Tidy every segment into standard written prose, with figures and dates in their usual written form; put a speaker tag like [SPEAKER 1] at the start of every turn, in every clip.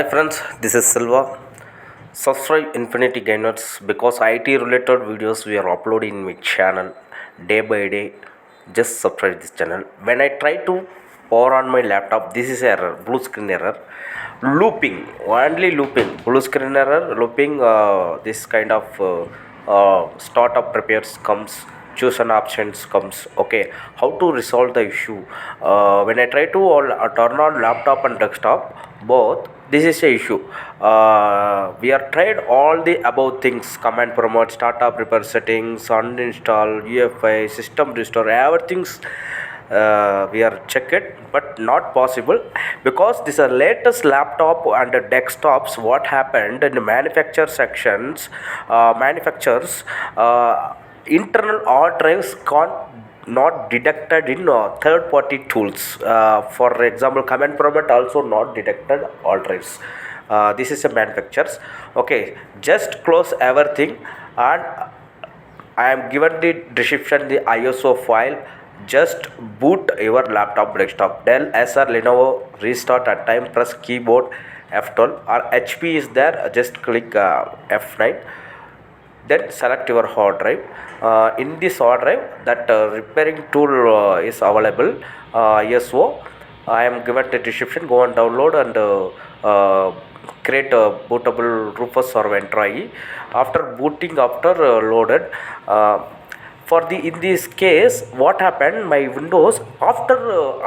[SPEAKER 1] Hi friends, this is Silva. Subscribe Infinity Gainers because IT related videos we are uploading in my channel day by day. Just subscribe this channel. When I try to power on my laptop, this is error, blue screen error. Looping, only looping, blue screen error, looping. This kind of startup prepares comes. Choose an options comes. Okay, how to resolve the issue? When I try to turn on laptop and desktop both, this is a issue. We are tried all the above things: command promote, startup, repair settings, uninstall, UFI, system restore, everything. We are check it, but not possible because this are latest laptop and desktops. What happened in the manufacturer sections? Manufacturers internal hard drives can't not detected in third party tools. For example, command prompt also not detected all drives. This is a manufacturers. Okay, just close everything, and I am given the description the ISO file. Just boot your laptop desktop. Dell, Acer, Lenovo. Restart at time. Press keyboard F12 or HP is there. Just click F9. Then select your hard drive. In this hard drive, that repairing tool is available. ISO. I am given the description. Go and download and create a bootable Rufus or Ventra. After booting, after loaded. For the in this case, what happened? My Windows after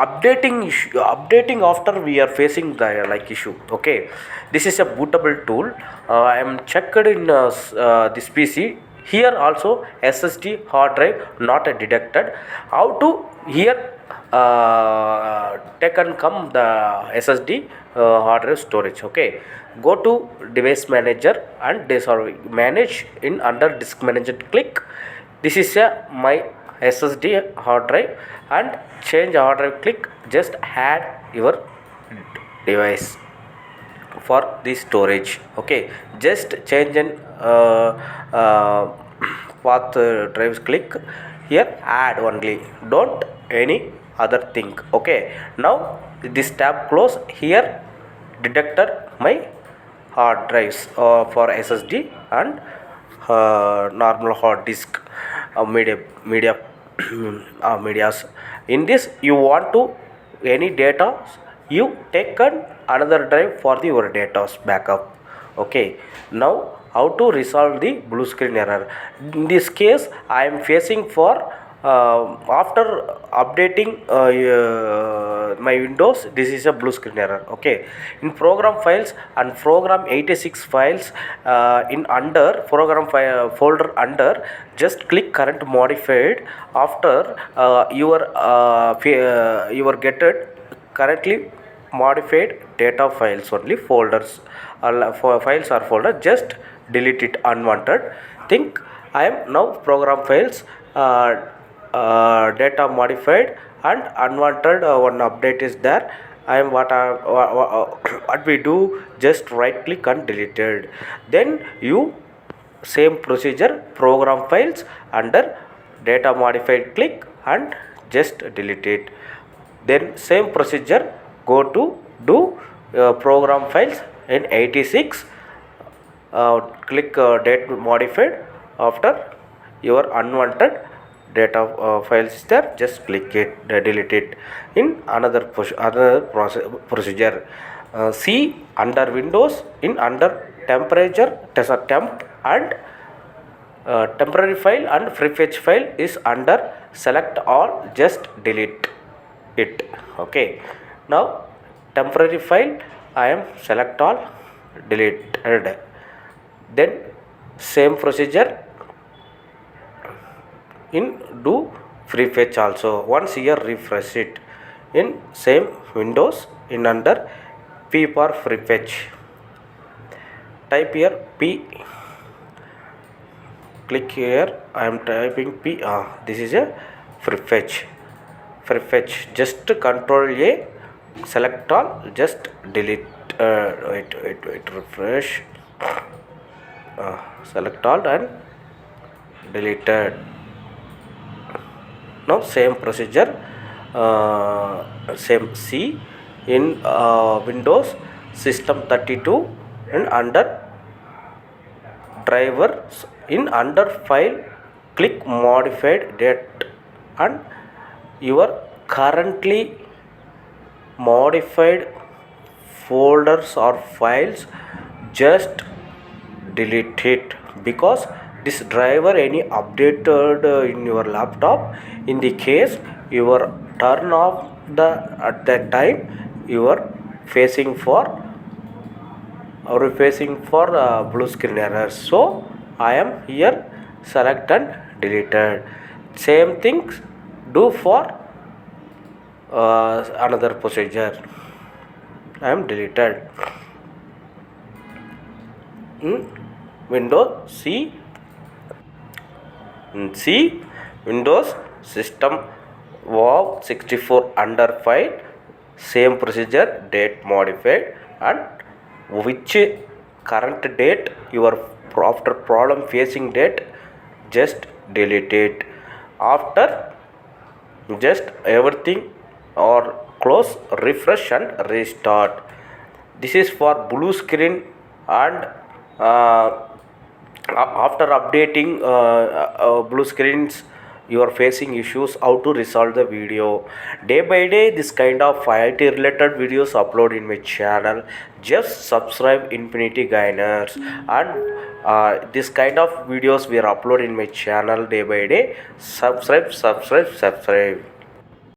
[SPEAKER 1] updating after we are facing the like issue. Okay, this is a bootable tool. I am checked in this PC. Here also SSD hard drive not detected. How to here take and come the SSD hard drive storage. Okay, go to device manager and manage in under disk manager. Click. This is my SSD hard drive and change hard drive. Click. Just add your device for the storage. Okay, just change an path drives. Click here, add only, don't any other thing. Okay, now this tab close. Here detected my hard drives for SSD and normal hard disk media medias. In this you want to any data, you take another drive for your data's backup. Okay, now how to resolve the blue screen error? In this case I am facing for after updating my Windows, this is a blue screen error. Okay, in program files and program 86 files, in under program file folder under, just click current modified. After your get it currently modified data files only folders for files or folder, just delete it unwanted. Think I am now program files data modified and unwanted one update is there. I am what we do, just right click and deleted. Then you same procedure program files under data modified, click and just delete it. Then same procedure, go to do program files in 86, click date modified. After your unwanted data files is there, just click it, delete it. In another procedure, see under Windows, in under temperature, test a temp and temporary file and prefetch file is under select all, just delete it. Okay, now temporary file I am select all, deleted. Then same procedure in do prefetch also. Once here refresh it in same Windows, in under P for prefetch, type here P, click here. I am typing P. This is a prefetch. Just control A, select all, just delete. Wait, refresh. Select all and deleted. Now same procedure, same C in Windows, system 32 and under drivers in under file click modified date and your currently modified folders or files, just delete it because this driver any updated in your laptop, in the case your turn off the at that time you are facing for blue screen errors. So I am here select and deleted. Same things do for another procedure. I am deleted. Windows C Windows system wow 64 under file, same procedure, date modified and which current date your after problem facing date, just delete it. After just everything or close, refresh and restart. This is for blue screen and after updating blue screens you are facing issues, how to resolve the video. Day by day this kind of IT related videos upload in my channel. Just subscribe Infinity Gainers and this kind of videos we are upload in my channel day by day. Subscribe.